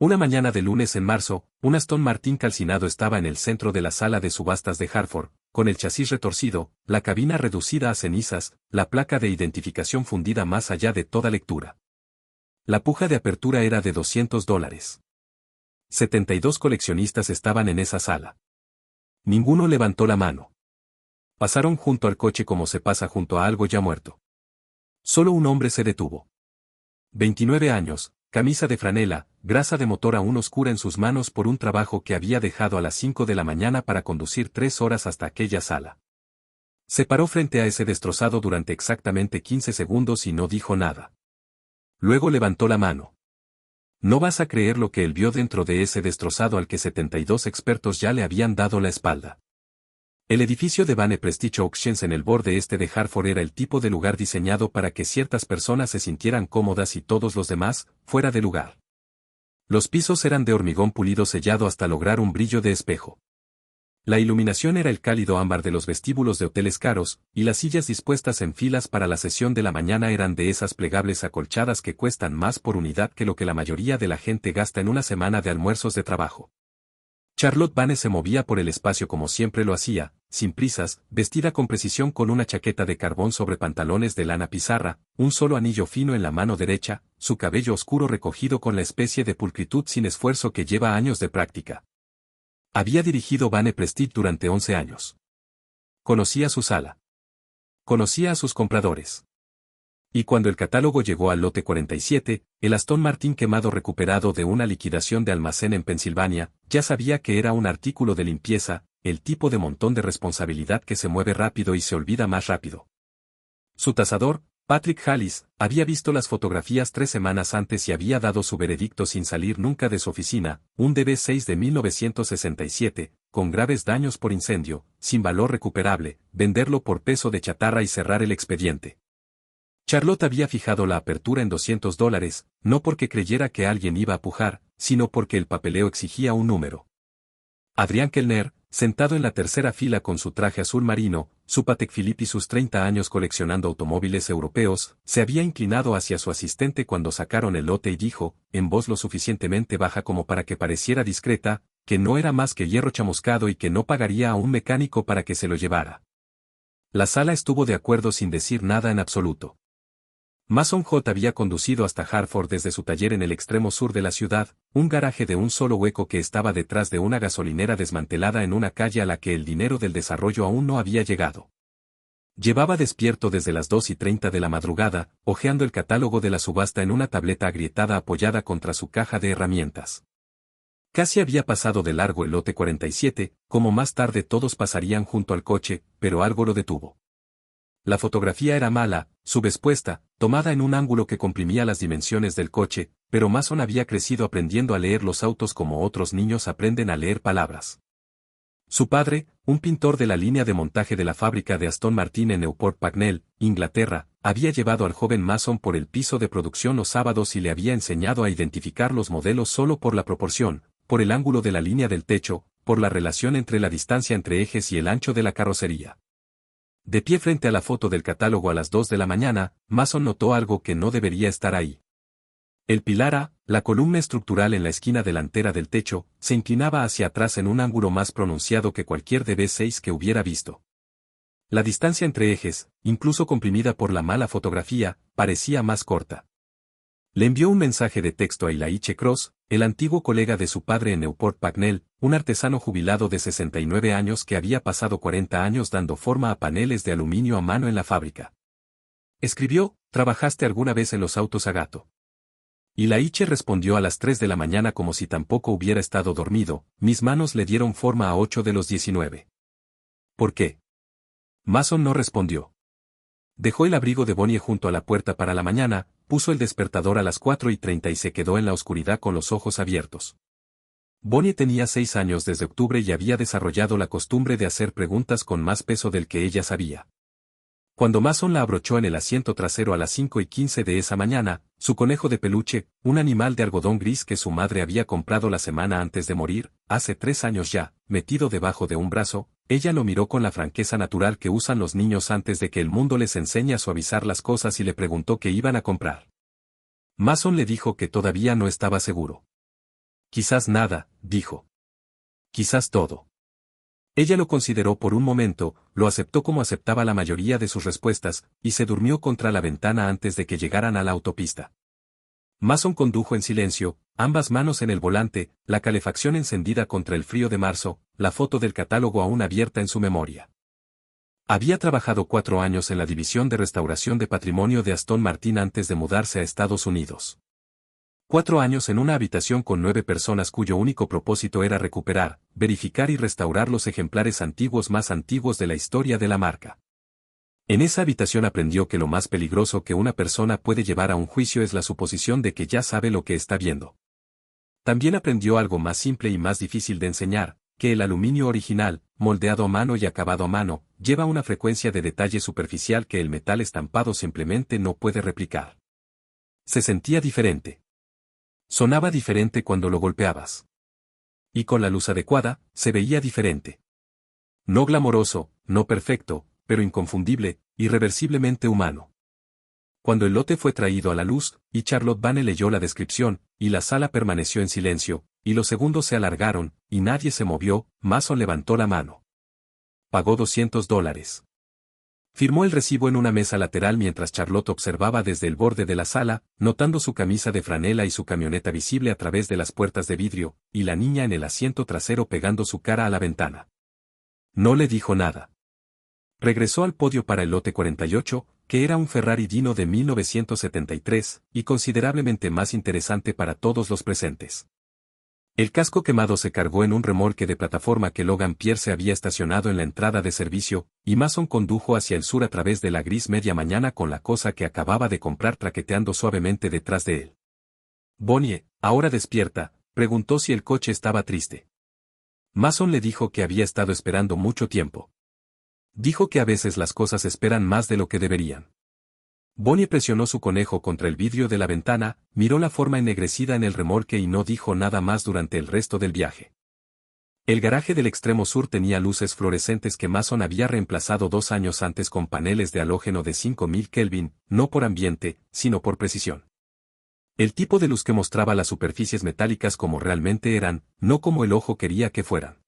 Una mañana de lunes en marzo, un Aston Martin calcinado estaba en el centro de la sala de subastas de Hartford, con el chasis retorcido, la cabina reducida a cenizas, la placa de identificación fundida más allá de toda lectura. La puja de apertura era de $200. 72 coleccionistas estaban en esa sala. Ninguno levantó la mano. Pasaron junto al coche como se pasa junto a algo ya muerto. Solo un hombre se detuvo. 29 años, camisa de franela, grasa de motor aún oscura en sus manos por un trabajo que había dejado a las 5 de la mañana para conducir 3 horas hasta aquella sala. Se paró frente a ese destrozado durante exactamente 15 segundos y no dijo nada. Luego levantó la mano. No vas a creer lo que él vio dentro de ese destrozado al que 72 expertos ya le habían dado la espalda. El edificio de Vane Prestige Auctions en el borde este de Hartford era el tipo de lugar diseñado para que ciertas personas se sintieran cómodas y todos los demás, fuera de lugar. Los pisos eran de hormigón pulido sellado hasta lograr un brillo de espejo. La iluminación era el cálido ámbar de los vestíbulos de hoteles caros, y las sillas dispuestas en filas para la sesión de la mañana eran de esas plegables acolchadas que cuestan más por unidad que lo que la mayoría de la gente gasta en una semana de almuerzos de trabajo. Charlotte Vane se movía por el espacio como siempre lo hacía, sin prisas, vestida con precisión con una chaqueta de carbón sobre pantalones de lana pizarra, un solo anillo fino en la mano derecha, su cabello oscuro recogido con la especie de pulcritud sin esfuerzo que lleva años de práctica. Había dirigido Vane Prestige durante 11 años. Conocía su sala. Conocía a sus compradores. Y cuando el catálogo llegó al lote 47, el Aston Martin quemado recuperado de una liquidación de almacén en Pensilvania, ya sabía que era un artículo de limpieza, el tipo de montón de responsabilidad que se mueve rápido y se olvida más rápido. Su tasador, Patrick Hallis, había visto las fotografías 3 semanas antes y había dado su veredicto sin salir nunca de su oficina, un DB6 de 1967, con graves daños por incendio, sin valor recuperable, venderlo por peso de chatarra y cerrar el expediente. Charlotte había fijado la apertura en $200, no porque creyera que alguien iba a pujar, sino porque el papeleo exigía un número. Adrián Kellner, sentado en la tercera fila con su traje azul marino, su Patek Philippe y sus 30 años coleccionando automóviles europeos, se había inclinado hacia su asistente cuando sacaron el lote y dijo, en voz lo suficientemente baja como para que pareciera discreta, que no era más que hierro chamuscado y que no pagaría a un mecánico para que se lo llevara. La sala estuvo de acuerdo sin decir nada en absoluto. Mason J. había conducido hasta Hartford desde su taller en el extremo sur de la ciudad, un garaje de un solo hueco que estaba detrás de una gasolinera desmantelada en una calle a la que el dinero del desarrollo aún no había llegado. Llevaba despierto desde las 2:30 de la madrugada, hojeando el catálogo de la subasta en una tableta agrietada apoyada contra su caja de herramientas. Casi había pasado de largo el lote 47, como más tarde todos pasarían junto al coche, pero algo lo detuvo. La fotografía era mala, subexpuesta, tomada en un ángulo que comprimía las dimensiones del coche, pero Mason había crecido aprendiendo a leer los autos como otros niños aprenden a leer palabras. Su padre, un pintor de la línea de montaje de la fábrica de Aston Martin en Newport Pagnell, Inglaterra, había llevado al joven Mason por el piso de producción los sábados y le había enseñado a identificar los modelos solo por la proporción, por el ángulo de la línea del techo, por la relación entre la distancia entre ejes y el ancho de la carrocería. De pie frente a la foto del catálogo a las 2 de la mañana, Mason notó algo que no debería estar ahí. El pilar A, la columna estructural en la esquina delantera del techo, se inclinaba hacia atrás en un ángulo más pronunciado que cualquier DB6 que hubiera visto. La distancia entre ejes, incluso comprimida por la mala fotografía, parecía más corta. Le envió un mensaje de texto a Elaine Cross, el antiguo colega de su padre en Newport Pagnell, un artesano jubilado de 69 años que había pasado 40 años dando forma a paneles de aluminio a mano en la fábrica. Escribió, ¿trabajaste alguna vez en los autos Agato? Elaine respondió a las 3 de la mañana como si tampoco hubiera estado dormido, mis manos le dieron forma a 8 de los 19. ¿Por qué? Mason no respondió. Dejó el abrigo de Bonnie junto a la puerta para la mañana, puso el despertador a las 4:30 y se quedó en la oscuridad con los ojos abiertos. Bonnie tenía 6 años desde octubre y había desarrollado la costumbre de hacer preguntas con más peso del que ella sabía. Cuando Mason la abrochó en el asiento trasero a las 5:15 de esa mañana, su conejo de peluche, un animal de algodón gris que su madre había comprado la semana antes de morir, hace 3 años ya, metido debajo de un brazo, ella lo miró con la franqueza natural que usan los niños antes de que el mundo les enseñe a suavizar las cosas y le preguntó qué iban a comprar. Mason le dijo que todavía no estaba seguro. Quizás nada, dijo. Quizás todo. Ella lo consideró por un momento, lo aceptó como aceptaba la mayoría de sus respuestas, y se durmió contra la ventana antes de que llegaran a la autopista. Mason condujo en silencio, ambas manos en el volante, la calefacción encendida contra el frío de marzo, la foto del catálogo aún abierta en su memoria. Había trabajado 4 años en la división de restauración de patrimonio de Aston Martin antes de mudarse a Estados Unidos. 4 años en una habitación con 9 personas cuyo único propósito era recuperar, verificar y restaurar los ejemplares antiguos más antiguos de la historia de la marca. En esa habitación aprendió que lo más peligroso que una persona puede llevar a un juicio es la suposición de que ya sabe lo que está viendo. También aprendió algo más simple y más difícil de enseñar, que el aluminio original, moldeado a mano y acabado a mano, lleva una frecuencia de detalle superficial que el metal estampado simplemente no puede replicar. Se sentía diferente. Sonaba diferente cuando lo golpeabas. Y con la luz adecuada, se veía diferente. No glamoroso, no perfecto, pero inconfundible, irreversiblemente humano. Cuando el lote fue traído a la luz, y Charlotte Vane leyó la descripción, y la sala permaneció en silencio, y los segundos se alargaron, y nadie se movió, Mason levantó la mano. Pagó $200. Firmó el recibo en una mesa lateral mientras Charlotte observaba desde el borde de la sala, notando su camisa de franela y su camioneta visible a través de las puertas de vidrio, y la niña en el asiento trasero pegando su cara a la ventana. No le dijo nada. Regresó al podio para el lote 48, que era un Ferrari Dino de 1973, y considerablemente más interesante para todos los presentes. El casco quemado se cargó en un remolque de plataforma que Logan Pierce había estacionado en la entrada de servicio, y Mason condujo hacia el sur a través de la gris media mañana con la cosa que acababa de comprar traqueteando suavemente detrás de él. Bonnie, ahora despierta, preguntó si el coche estaba triste. Mason le dijo que había estado esperando mucho tiempo. Dijo que a veces las cosas esperan más de lo que deberían. Bonnie presionó su conejo contra el vidrio de la ventana, miró la forma ennegrecida en el remolque y no dijo nada más durante el resto del viaje. El garaje del extremo sur tenía luces fluorescentes que Mason había reemplazado 2 años antes con paneles de halógeno de 5000 Kelvin, no por ambiente, sino por precisión. El tipo de luz que mostraba las superficies metálicas como realmente eran, no como el ojo quería que fueran.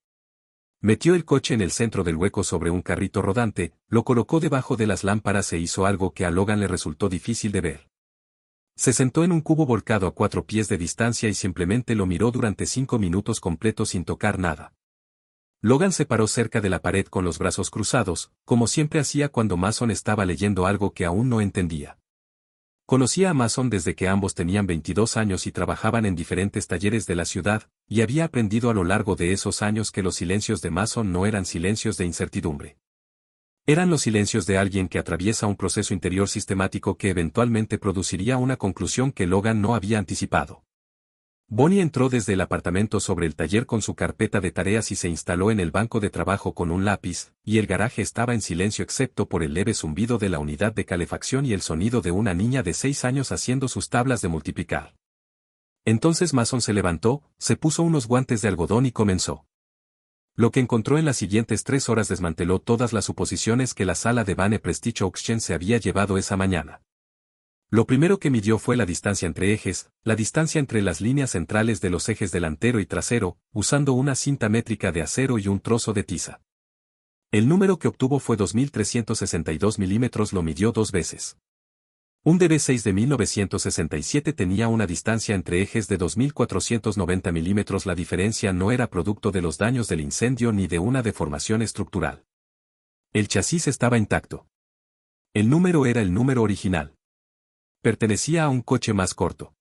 Metió el coche en el centro del hueco sobre un carrito rodante, lo colocó debajo de las lámparas e hizo algo que a Logan le resultó difícil de ver. Se sentó en un cubo volcado a 4 pies de distancia y simplemente lo miró durante 5 minutos completos sin tocar nada. Logan se paró cerca de la pared con los brazos cruzados, como siempre hacía cuando Mason estaba leyendo algo que aún no entendía. Conocía a Mason desde que ambos tenían 22 años y trabajaban en diferentes talleres de la ciudad, y había aprendido a lo largo de esos años que los silencios de Mason no eran silencios de incertidumbre. Eran los silencios de alguien que atraviesa un proceso interior sistemático que eventualmente produciría una conclusión que Logan no había anticipado. Bonnie entró desde el apartamento sobre el taller con su carpeta de tareas y se instaló en el banco de trabajo con un lápiz, y el garaje estaba en silencio excepto por el leve zumbido de la unidad de calefacción y el sonido de una niña de 6 años haciendo sus tablas de multiplicar. Entonces Mason se levantó, se puso unos guantes de algodón y comenzó. Lo que encontró en las siguientes 3 horas desmanteló todas las suposiciones que la sala de Vane Prestige Auction se había llevado esa mañana. Lo primero que midió fue la distancia entre ejes, la distancia entre las líneas centrales de los ejes delantero y trasero, usando una cinta métrica de acero y un trozo de tiza. El número que obtuvo fue 2362 milímetros, lo midió 2 veces. Un DB6 de 1967 tenía una distancia entre ejes de 2490 milímetros. La diferencia no era producto de los daños del incendio ni de una deformación estructural. El chasis estaba intacto. El número era el número original. Pertenecía a un coche más corto.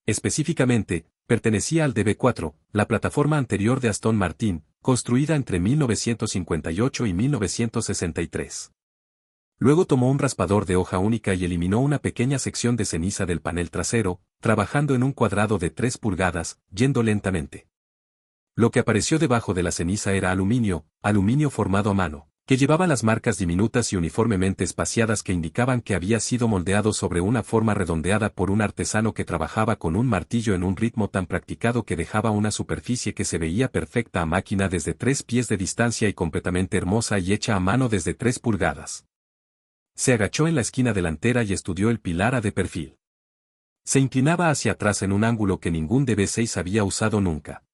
Específicamente, pertenecía al DB4, la plataforma anterior de Aston Martin, construida entre 1958 y 1963. Luego tomó un raspador de hoja única y eliminó una pequeña sección de ceniza del panel trasero, trabajando en un cuadrado de 3 pulgadas, yendo lentamente. Lo que apareció debajo de la ceniza era aluminio formado a mano, que llevaba las marcas diminutas y uniformemente espaciadas que indicaban que había sido moldeado sobre una forma redondeada por un artesano que trabajaba con un martillo en un ritmo tan practicado que dejaba una superficie que se veía perfecta a máquina desde 3 pies de distancia y completamente hermosa y hecha a mano desde 3 pulgadas. Se agachó en la esquina delantera y estudió el pilar A de perfil. Se inclinaba hacia atrás en un ángulo que ningún DB6 había usado nunca.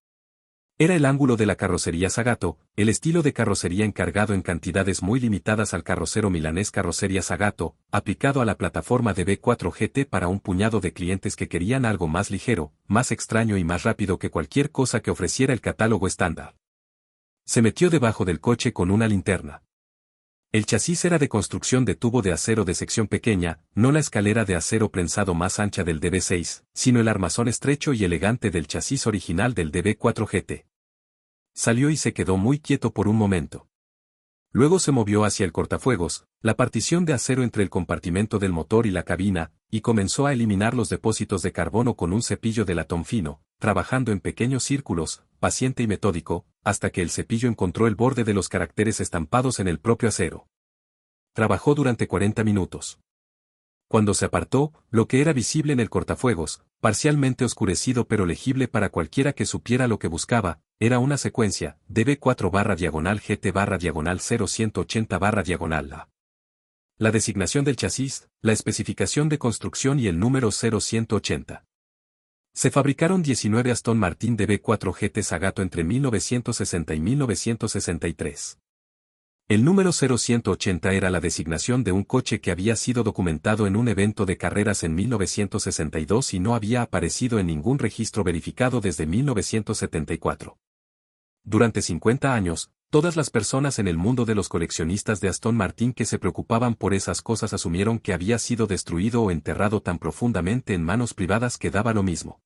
Era el ángulo de la carrocería Zagato, el estilo de carrocería encargado en cantidades muy limitadas al carrocero milanés Carrocería Zagato, aplicado a la plataforma de B4 GT para un puñado de clientes que querían algo más ligero, más extraño y más rápido que cualquier cosa que ofreciera el catálogo estándar. Se metió debajo del coche con una linterna. El chasis era de construcción de tubo de acero de sección pequeña, no la escalera de acero prensado más ancha del DB6, sino el armazón estrecho y elegante del chasis original del DB4 GT. Salió y se quedó muy quieto por un momento. Luego se movió hacia el cortafuegos, la partición de acero entre el compartimento del motor y la cabina, y comenzó a eliminar los depósitos de carbono con un cepillo de latón fino, trabajando en pequeños círculos, paciente y metódico, hasta que el cepillo encontró el borde de los caracteres estampados en el propio acero. Trabajó durante 40 minutos. Cuando se apartó, lo que era visible en el cortafuegos, parcialmente oscurecido pero legible para cualquiera que supiera lo que buscaba, era una secuencia, DB4/GT/0180/A. La designación del chasis, la especificación de construcción y el número 0180. Se fabricaron 19 Aston Martin DB4 GT Zagato entre 1960 y 1963. El número 0180 era la designación de un coche que había sido documentado en un evento de carreras en 1962 y no había aparecido en ningún registro verificado desde 1974. Durante 50 años, todas las personas en el mundo de los coleccionistas de Aston Martin que se preocupaban por esas cosas asumieron que había sido destruido o enterrado tan profundamente en manos privadas que daba lo mismo.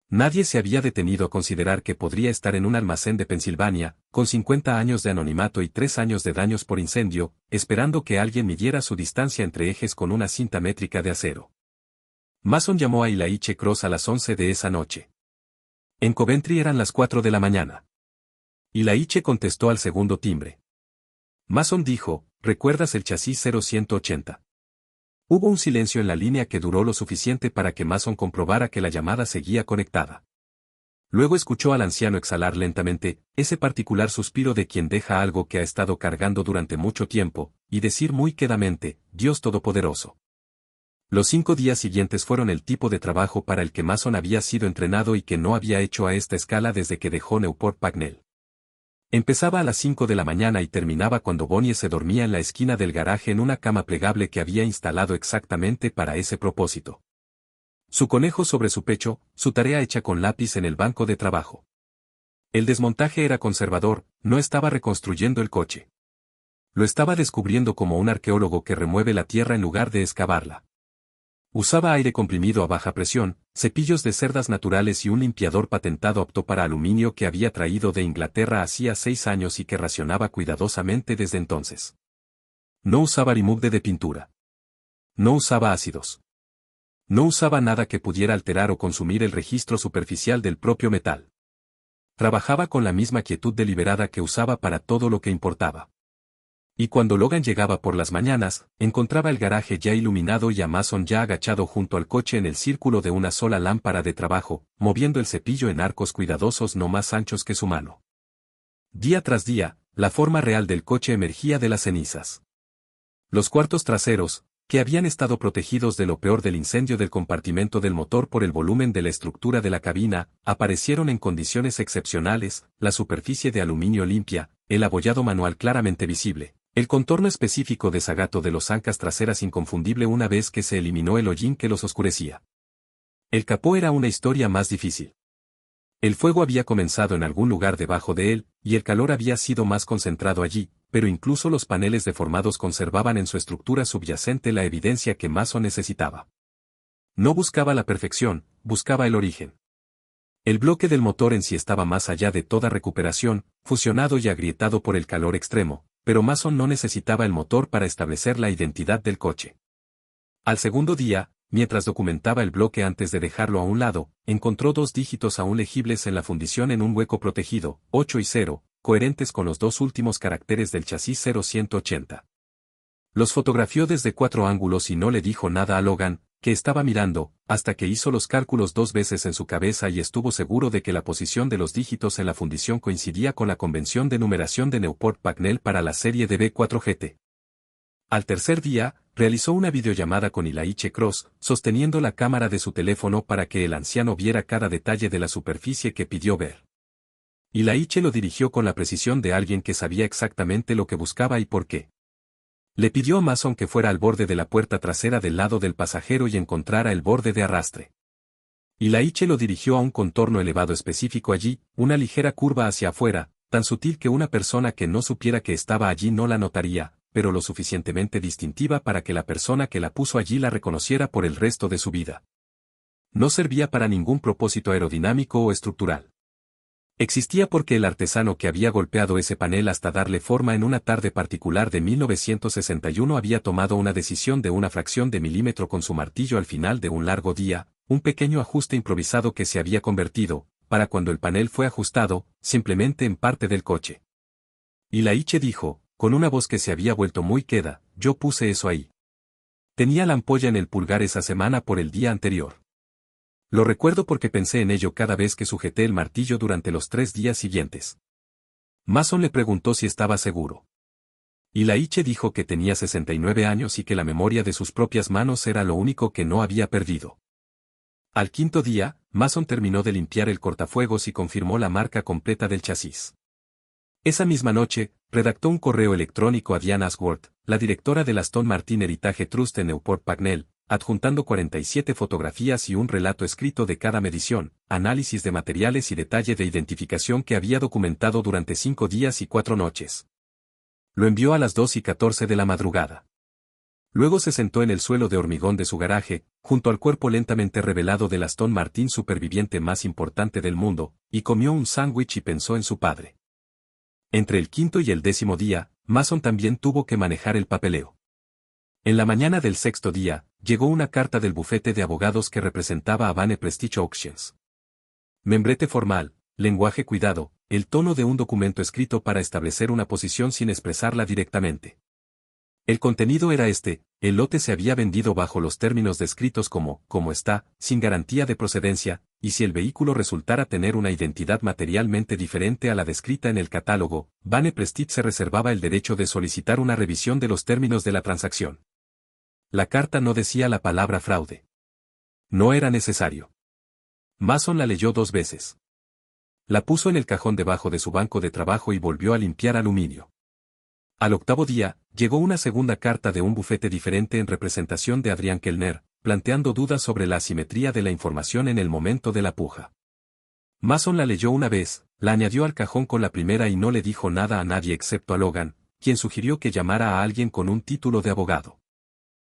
Nadie se había detenido a considerar que podría estar en un almacén de Pensilvania, con 50 años de anonimato y 3 años de daños por incendio, esperando que alguien midiera su distancia entre ejes con una cinta métrica de acero. Mason llamó a Elaine Cross a las 11 de esa noche. En Coventry eran las 4 de la mañana. Elaine contestó al segundo timbre. Mason dijo, ¿recuerdas el chasis 0180? Hubo un silencio en la línea que duró lo suficiente para que Mason comprobara que la llamada seguía conectada. Luego escuchó al anciano exhalar lentamente, ese particular suspiro de quien deja algo que ha estado cargando durante mucho tiempo, y decir muy quedamente, Dios Todopoderoso. Los 5 días siguientes fueron el tipo de trabajo para el que Mason había sido entrenado y que no había hecho a esta escala desde que dejó Newport Pagnell. Empezaba a las 5 de la mañana y terminaba cuando Bonnie se dormía en la esquina del garaje en una cama plegable que había instalado exactamente para ese propósito. Su conejo sobre su pecho, su tarea hecha con lápiz en el banco de trabajo. El desmontaje era conservador, no estaba reconstruyendo el coche. Lo estaba descubriendo como un arqueólogo que remueve la tierra en lugar de excavarla. Usaba aire comprimido a baja presión, cepillos de cerdas naturales y un limpiador patentado apto para aluminio que había traído de Inglaterra hacía 6 años y que racionaba cuidadosamente desde entonces. No usaba remove de pintura. No usaba ácidos. No usaba nada que pudiera alterar o consumir el registro superficial del propio metal. Trabajaba con la misma quietud deliberada que usaba para todo lo que importaba. Y cuando Logan llegaba por las mañanas, encontraba el garaje ya iluminado y a Mason ya agachado junto al coche en el círculo de una sola lámpara de trabajo, moviendo el cepillo en arcos cuidadosos no más anchos que su mano. Día tras día, la forma real del coche emergía de las cenizas. Los cuartos traseros, que habían estado protegidos de lo peor del incendio del compartimento del motor por el volumen de la estructura de la cabina, aparecieron en condiciones excepcionales, la superficie de aluminio limpia, el abollado manual claramente visible. El contorno específico de Zagato de los ancas traseras inconfundible una vez que se eliminó el hollín que los oscurecía. El capó era una historia más difícil. El fuego había comenzado en algún lugar debajo de él, y el calor había sido más concentrado allí, pero incluso los paneles deformados conservaban en su estructura subyacente la evidencia que Mason necesitaba. No buscaba la perfección, buscaba el origen. El bloque del motor en sí estaba más allá de toda recuperación, fusionado y agrietado por el calor extremo, pero Mason no necesitaba el motor para establecer la identidad del coche. Al segundo día, mientras documentaba el bloque antes de dejarlo a un lado, encontró 2 dígitos aún legibles en la fundición en un hueco protegido, 8 y 0, coherentes con los 2 últimos caracteres del chasis 0180. Los fotografió desde 4 ángulos y no le dijo nada a Logan, que estaba mirando, hasta que hizo los cálculos 2 veces en su cabeza y estuvo seguro de que la posición de los dígitos en la fundición coincidía con la convención de numeración de Newport Pagnell para la serie de B4 GT. Al tercer día, realizó una videollamada con Ylaiche Cross, sosteniendo la cámara de su teléfono para que el anciano viera cada detalle de la superficie que pidió ver. Ylaiche lo dirigió con la precisión de alguien que sabía exactamente lo que buscaba y por qué. Le pidió a Mason que fuera al borde de la puerta trasera del lado del pasajero y encontrara el borde de arrastre. Ylaiche lo dirigió a un contorno elevado específico allí, una ligera curva hacia afuera, tan sutil que una persona que no supiera que estaba allí no la notaría, pero lo suficientemente distintiva para que la persona que la puso allí la reconociera por el resto de su vida. No servía para ningún propósito aerodinámico o estructural. Existía porque el artesano que había golpeado ese panel hasta darle forma en una tarde particular de 1961 había tomado una decisión de una fracción de milímetro con su martillo al final de un largo día, un pequeño ajuste improvisado que se había convertido, para cuando el panel fue ajustado, simplemente en parte del coche. Ylaiche dijo, con una voz que se había vuelto muy queda, yo puse eso ahí. Tenía la ampolla en el pulgar esa semana por el día anterior. Lo recuerdo porque pensé en ello cada vez que sujeté el martillo durante los 3 días siguientes. Mason le preguntó si estaba seguro. Ylaiche dijo que tenía 69 años y que la memoria de sus propias manos era lo único que no había perdido. Al quinto día, Mason terminó de limpiar el cortafuegos y confirmó la marca completa del chasis. Esa misma noche, redactó un correo electrónico a Diane Ashworth, la directora del Aston Martin Heritage Trust en Newport Pagnell, adjuntando 47 fotografías y un relato escrito de cada medición, análisis de materiales y detalle de identificación que había documentado durante 5 días y 4 noches. Lo envió a las 2:14 de la madrugada. Luego se sentó en el suelo de hormigón de su garaje, junto al cuerpo lentamente revelado del Aston Martin superviviente más importante del mundo, y comió un sándwich y pensó en su padre. Entre el quinto y el 10º día, Mason también tuvo que manejar el papeleo. En la mañana del 6º día, llegó una carta del bufete de abogados que representaba a Vane Prestige Auctions. Membrete formal, lenguaje cuidado, el tono de un documento escrito para establecer una posición sin expresarla directamente. El contenido era este: el lote se había vendido bajo los términos descritos como está, sin garantía de procedencia, y si el vehículo resultara tener una identidad materialmente diferente a la descrita en el catálogo, Vane Prestige se reservaba el derecho de solicitar una revisión de los términos de la transacción. La carta no decía la palabra fraude. No era necesario. Mason la leyó 2 veces. La puso en el cajón debajo de su banco de trabajo y volvió a limpiar aluminio. Al 8º día, llegó una segunda carta de un bufete diferente en representación de Adrián Kellner, planteando dudas sobre la asimetría de la información en el momento de la puja. Mason la leyó una vez, la añadió al cajón con la primera y no le dijo nada a nadie excepto a Logan, quien sugirió que llamara a alguien con un título de abogado.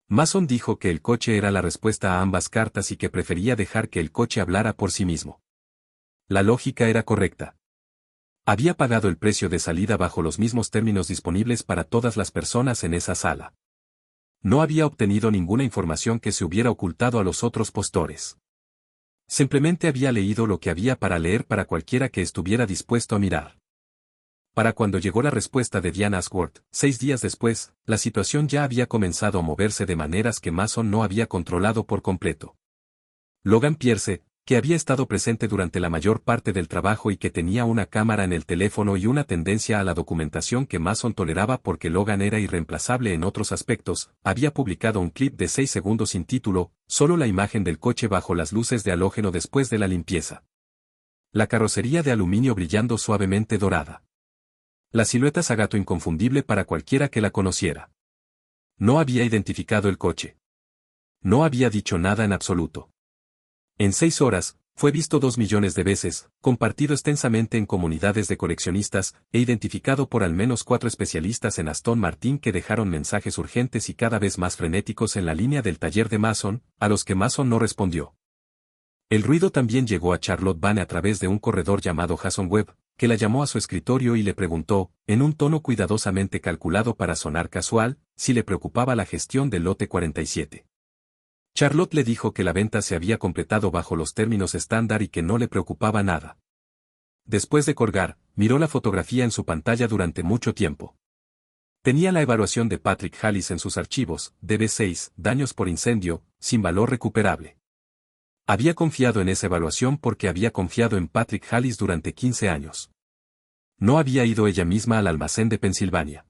Mason dijo que el coche era la respuesta a ambas cartas y que prefería dejar que el coche hablara por sí mismo. La lógica era correcta. Había pagado el precio de salida bajo los mismos términos disponibles para todas las personas en esa sala. No había obtenido ninguna información que se hubiera ocultado a los otros postores. Simplemente había leído lo que había para leer para cualquiera que estuviera dispuesto a mirar. Para cuando llegó la respuesta de Diane Ashworth, 6 días después, la situación ya había comenzado a moverse de maneras que Mason no había controlado por completo. Logan Pierce, que había estado presente durante la mayor parte del trabajo y que tenía una cámara en el teléfono y una tendencia a la documentación que Mason toleraba porque Logan era irreemplazable en otros aspectos, había publicado un clip de 6 segundos sin título, solo la imagen del coche bajo las luces de halógeno después de la limpieza. La carrocería de aluminio brillando suavemente dorada. La silueta Zagato inconfundible para cualquiera que la conociera. No había identificado el coche. No había dicho nada en absoluto. En 6 horas, fue visto 2 millones de veces, compartido extensamente en comunidades de coleccionistas, e identificado por al menos 4 especialistas en Aston Martin que dejaron mensajes urgentes y cada vez más frenéticos en la línea del taller de Mason, a los que Mason no respondió. El ruido también llegó a Charlotte Vane a través de un corredor llamado Jason Webb, que la llamó a su escritorio y le preguntó, en un tono cuidadosamente calculado para sonar casual, si le preocupaba la gestión del lote 47. Charlotte le dijo que la venta se había completado bajo los términos estándar y que no le preocupaba nada. Después de colgar, miró la fotografía en su pantalla durante mucho tiempo. Tenía la evaluación de Patrick Hallis en sus archivos, DB6, daños por incendio, sin valor recuperable. Había confiado en esa evaluación porque había confiado en Patrick Hallis durante 15 años. No había ido ella misma al almacén de Pensilvania.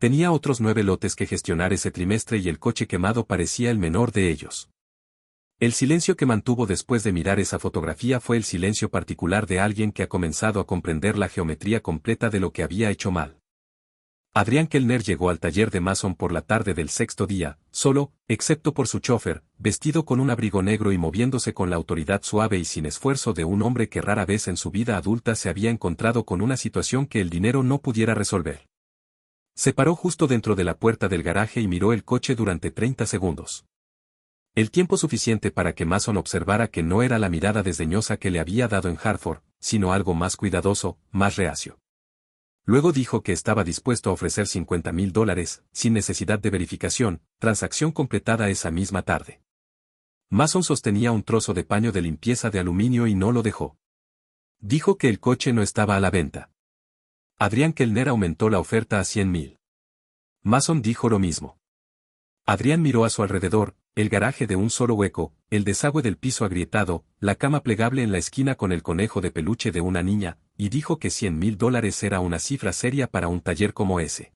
Tenía otros 9 lotes que gestionar ese trimestre y el coche quemado parecía el menor de ellos. El silencio que mantuvo después de mirar esa fotografía fue el silencio particular de alguien que ha comenzado a comprender la geometría completa de lo que había hecho mal. Adrián Kellner llegó al taller de Mason por la tarde del sexto día, solo, excepto por su chofer, vestido con un abrigo negro y moviéndose con la autoridad suave y sin esfuerzo de un hombre que rara vez en su vida adulta se había encontrado con una situación que el dinero no pudiera resolver. Se paró justo dentro de la puerta del garaje y miró el coche durante 30 segundos. El tiempo suficiente para que Mason observara que no era la mirada desdeñosa que le había dado en Hartford, sino algo más cuidadoso, más reacio. Luego dijo que estaba dispuesto a ofrecer $50,000, sin necesidad de verificación, transacción completada esa misma tarde. Mason sostenía un trozo de paño de limpieza de aluminio y no lo dejó. Dijo que el coche no estaba a la venta. Adrián Kellner aumentó la oferta a $100,000. Mason dijo lo mismo. Adrián miró a su alrededor, el garaje de un solo hueco, el desagüe del piso agrietado, la cama plegable en la esquina con el conejo de peluche de una niña, y dijo que $100,000 era una cifra seria para un taller como ese.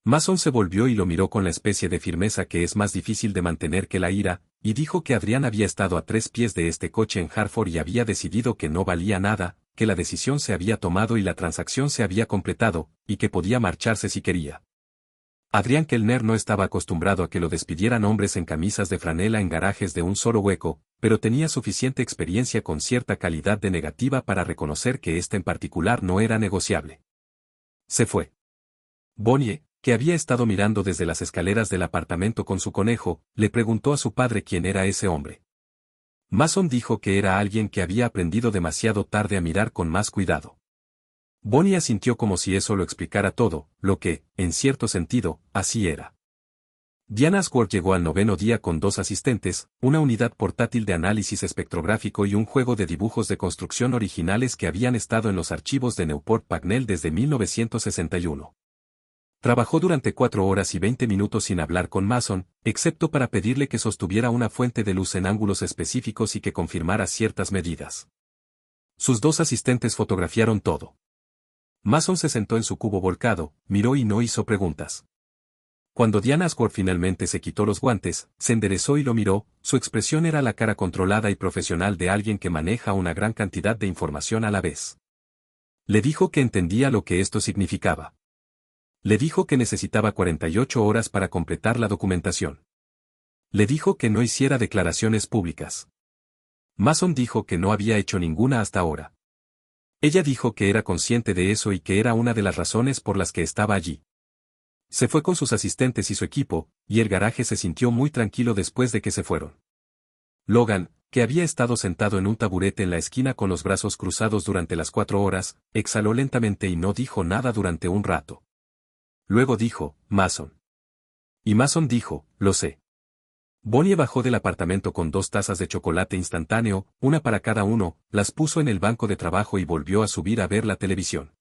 Mason se volvió y lo miró con la especie de firmeza que es más difícil de mantener que la ira, y dijo que Adrián había estado a 3 pies de este coche en Hartford y había decidido que no valía nada, que la decisión se había tomado y la transacción se había completado, y que podía marcharse si quería. Adrián Kellner no estaba acostumbrado a que lo despidieran hombres en camisas de franela en garajes de un solo hueco, pero tenía suficiente experiencia con cierta calidad de negativa para reconocer que esta en particular no era negociable. Se fue. Bonnie, que había estado mirando desde las escaleras del apartamento con su conejo, le preguntó a su padre quién era ese hombre. Mason dijo que era alguien que había aprendido demasiado tarde a mirar con más cuidado. Bonnie asintió como si eso lo explicara todo, lo que, en cierto sentido, así era. Diana Ashworth llegó al 9º día con 2 asistentes, una unidad portátil de análisis espectrográfico y un juego de dibujos de construcción originales que habían estado en los archivos de Newport Pagnell desde 1961. Trabajó durante 4 horas y 20 minutos sin hablar con Mason, excepto para pedirle que sostuviera una fuente de luz en ángulos específicos y que confirmara ciertas medidas. Sus 2 asistentes fotografiaron todo. Mason se sentó en su cubo volcado, miró y no hizo preguntas. Cuando Diana Ashworth finalmente se quitó los guantes, se enderezó y lo miró, su expresión era la cara controlada y profesional de alguien que maneja una gran cantidad de información a la vez. Le dijo que entendía lo que esto significaba. Le dijo que necesitaba 48 horas para completar la documentación. Le dijo que no hiciera declaraciones públicas. Mason dijo que no había hecho ninguna hasta ahora. Ella dijo que era consciente de eso y que era una de las razones por las que estaba allí. Se fue con sus asistentes y su equipo, y el garaje se sintió muy tranquilo después de que se fueron. Logan, que había estado sentado en un taburete en la esquina con los brazos cruzados durante las 4 horas, exhaló lentamente y no dijo nada durante un rato. Luego dijo, Mason. Y Mason dijo, lo sé. Bonnie bajó del apartamento con 2 tazas de chocolate instantáneo, una para cada uno, las puso en el banco de trabajo y volvió a subir a ver la televisión.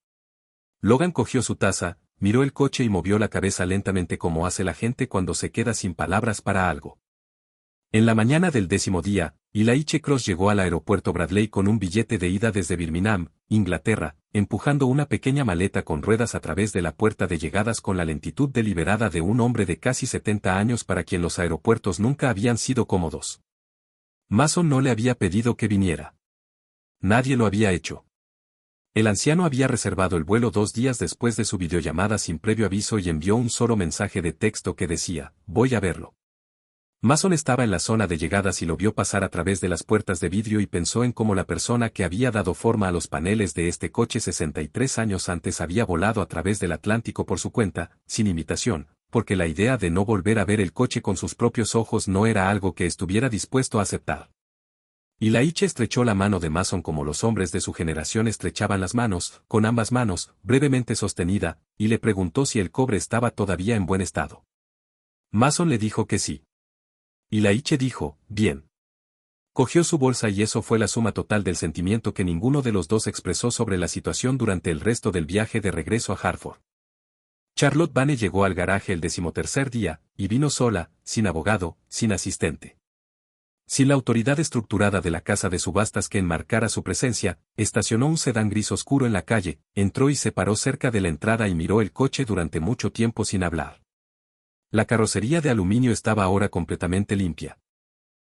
Logan cogió su taza, miró el coche y movió la cabeza lentamente como hace la gente cuando se queda sin palabras para algo. En la mañana del 10º día, Eli Cross llegó al aeropuerto Bradley con un billete de ida desde Birmingham, Inglaterra, empujando una pequeña maleta con ruedas a través de la puerta de llegadas con la lentitud deliberada de un hombre de casi 70 años para quien los aeropuertos nunca habían sido cómodos. Mason no le había pedido que viniera. Nadie lo había hecho. El anciano había reservado el vuelo 2 días después de su videollamada sin previo aviso y envió un solo mensaje de texto que decía, voy a verlo. Mason estaba en la zona de llegadas y lo vio pasar a través de las puertas de vidrio y pensó en cómo la persona que había dado forma a los paneles de este coche 63 años antes había volado a través del Atlántico por su cuenta, sin invitación, porque la idea de no volver a ver el coche con sus propios ojos no era algo que estuviera dispuesto a aceptar. Eli estrechó la mano de Mason como los hombres de su generación estrechaban las manos, con ambas manos, brevemente sostenida, y le preguntó si el cobre estaba todavía en buen estado. Mason le dijo que sí. Eli dijo, bien. Cogió su bolsa y eso fue la suma total del sentimiento que ninguno de los dos expresó sobre la situación durante el resto del viaje de regreso a Hartford. Charlotte Vane llegó al garaje el 13º día, y vino sola, sin abogado, sin asistente. Sin la autoridad estructurada de la casa de subastas que enmarcara su presencia, estacionó un sedán gris oscuro en la calle, entró y se paró cerca de la entrada y miró el coche durante mucho tiempo sin hablar. La carrocería de aluminio estaba ahora completamente limpia.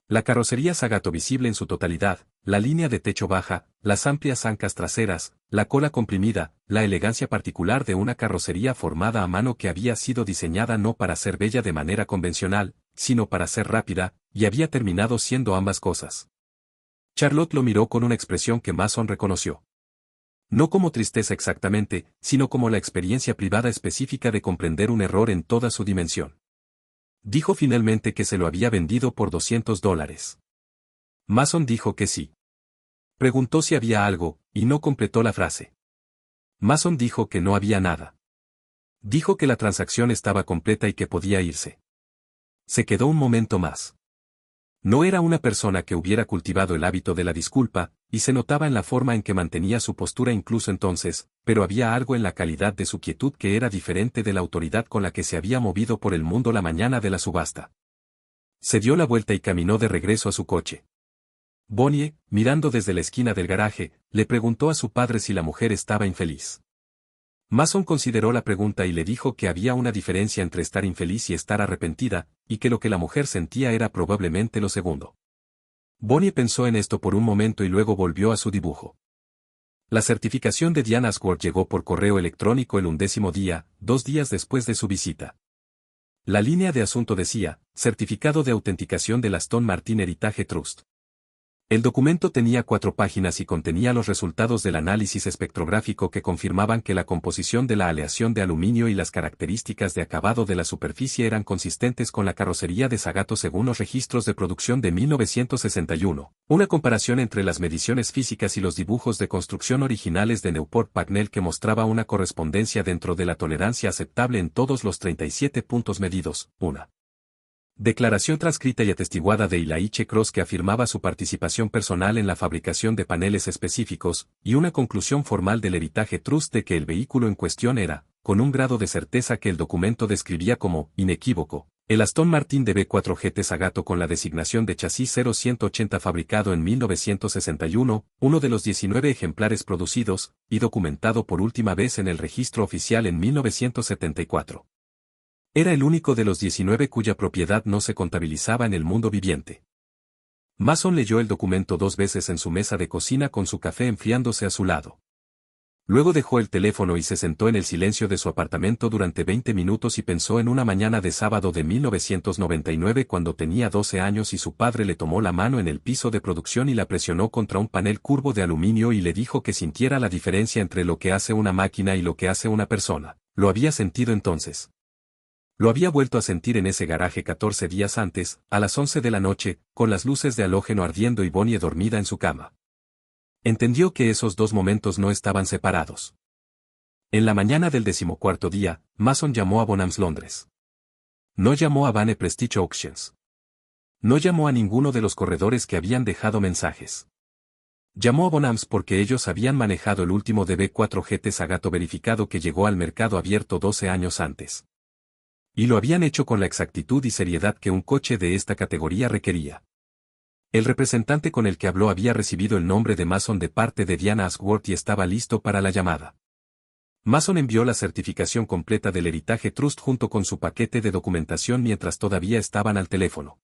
La carrocería Zagato visible en su totalidad, la línea de techo baja, las amplias ancas traseras, la cola comprimida, la elegancia particular de una carrocería formada a mano que había sido diseñada no para ser bella de manera convencional, sino para ser rápida, y había terminado siendo ambas cosas. Charlotte lo miró con una expresión que Mason reconoció. No como tristeza exactamente, sino como la experiencia privada específica de comprender un error en toda su dimensión. Dijo finalmente que se lo había vendido por $200. Mason dijo que sí. Preguntó si había algo, y no completó la frase. Mason dijo que no había nada. Dijo que la transacción estaba completa y que podía irse. Se quedó un momento más. No era una persona que hubiera cultivado el hábito de la disculpa, y se notaba en la forma en que mantenía su postura incluso entonces, pero había algo en la calidad de su quietud que era diferente de la autoridad con la que se había movido por el mundo la mañana de la subasta. Se dio la vuelta y caminó de regreso a su coche. Bonnie, mirando desde la esquina del garaje, le preguntó a su padre si la mujer estaba infeliz. Mason consideró la pregunta y le dijo que había una diferencia entre estar infeliz y estar arrepentida, y que lo que la mujer sentía era probablemente lo segundo. Bonnie pensó en esto por un momento y luego volvió a su dibujo. La certificación de Diana Ashworth llegó por correo electrónico el 11º día, 2 días después de su visita. La línea de asunto decía, certificado de autenticación del Aston Martin Heritage Trust. El documento tenía 4 páginas y contenía los resultados del análisis espectrográfico que confirmaban que la composición de la aleación de aluminio y las características de acabado de la superficie eran consistentes con la carrocería de Zagato según los registros de producción de 1961. Una comparación entre las mediciones físicas y los dibujos de construcción originales de Newport Pagnell que mostraba una correspondencia dentro de la tolerancia aceptable en todos los 37 puntos medidos. Una declaración transcrita y atestiguada de Elaine Cross que afirmaba su participación personal en la fabricación de paneles específicos, y una conclusión formal del Heritage Trust de que el vehículo en cuestión era, con un grado de certeza que el documento describía como inequívoco, el Aston Martin DB4 GT Zagato con la designación de chasis 0180 fabricado en 1961, uno de los 19 ejemplares producidos, y documentado por última vez en el registro oficial en 1974. Era el único de los 19 cuya propiedad no se contabilizaba en el mundo viviente. Mason leyó el documento 2 veces en su mesa de cocina con su café enfriándose a su lado. Luego dejó el teléfono y se sentó en el silencio de su apartamento durante 20 minutos y pensó en una mañana de sábado de 1999 cuando tenía 12 años y su padre le tomó la mano en el piso de producción y la presionó contra un panel curvo de aluminio y le dijo que sintiera la diferencia entre lo que hace una máquina y lo que hace una persona. Lo había sentido entonces. Lo había vuelto a sentir en ese garaje 14 días antes, a las 11 de la noche, con las luces de halógeno ardiendo y Bonnie dormida en su cama. Entendió que esos 2 momentos no estaban separados. En la mañana del 14º día, Mason llamó a Bonhams Londres. No llamó a Vane Prestige Auctions. No llamó a ninguno de los corredores que habían dejado mensajes. Llamó a Bonhams porque ellos habían manejado el último DB4 GT Zagato verificado que llegó al mercado abierto 12 años antes. Y lo habían hecho con la exactitud y seriedad que un coche de esta categoría requería. El representante con el que habló había recibido el nombre de Mason de parte de Diana Ashworth y estaba listo para la llamada. Mason envió la certificación completa del Heritage Trust junto con su paquete de documentación mientras todavía estaban al teléfono.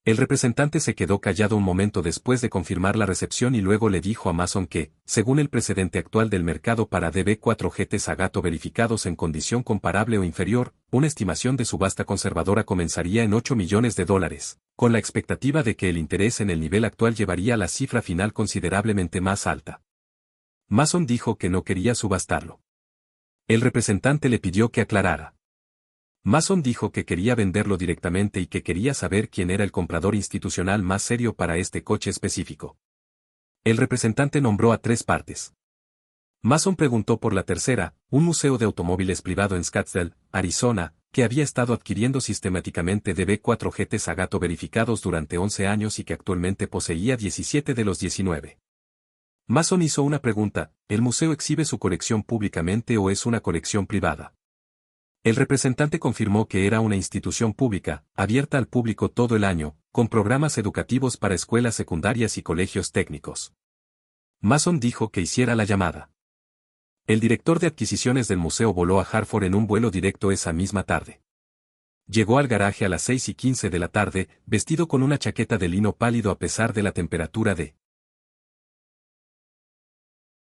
El representante se quedó callado un momento después de confirmar la recepción y luego le dijo a Mason que, según el precedente actual del mercado para DB4 GT Zagato verificados en condición comparable o inferior, una estimación de subasta conservadora comenzaría en $8 millones, con la expectativa de que el interés en el nivel actual llevaría la cifra final considerablemente más alta. Mason dijo que no quería subastarlo. El representante le pidió que aclarara. Mason dijo que quería venderlo directamente y que quería saber quién era el comprador institucional más serio para este coche específico. El representante nombró a 3 partes. Mason preguntó por la tercera, un museo de automóviles privado en Scottsdale, Arizona, que había estado adquiriendo sistemáticamente DB4 GT Zagato verificados durante 11 años y que actualmente poseía 17 de los 19. Mason hizo una pregunta, ¿el museo exhibe su colección públicamente o es una colección privada? El representante confirmó que era una institución pública, abierta al público todo el año, con programas educativos para escuelas secundarias y colegios técnicos. Mason dijo que hiciera la llamada. El director de adquisiciones del museo voló a Hartford en un vuelo directo esa misma tarde. Llegó al garaje a las 6:15 de la tarde, vestido con una chaqueta de lino pálido a pesar de la temperatura de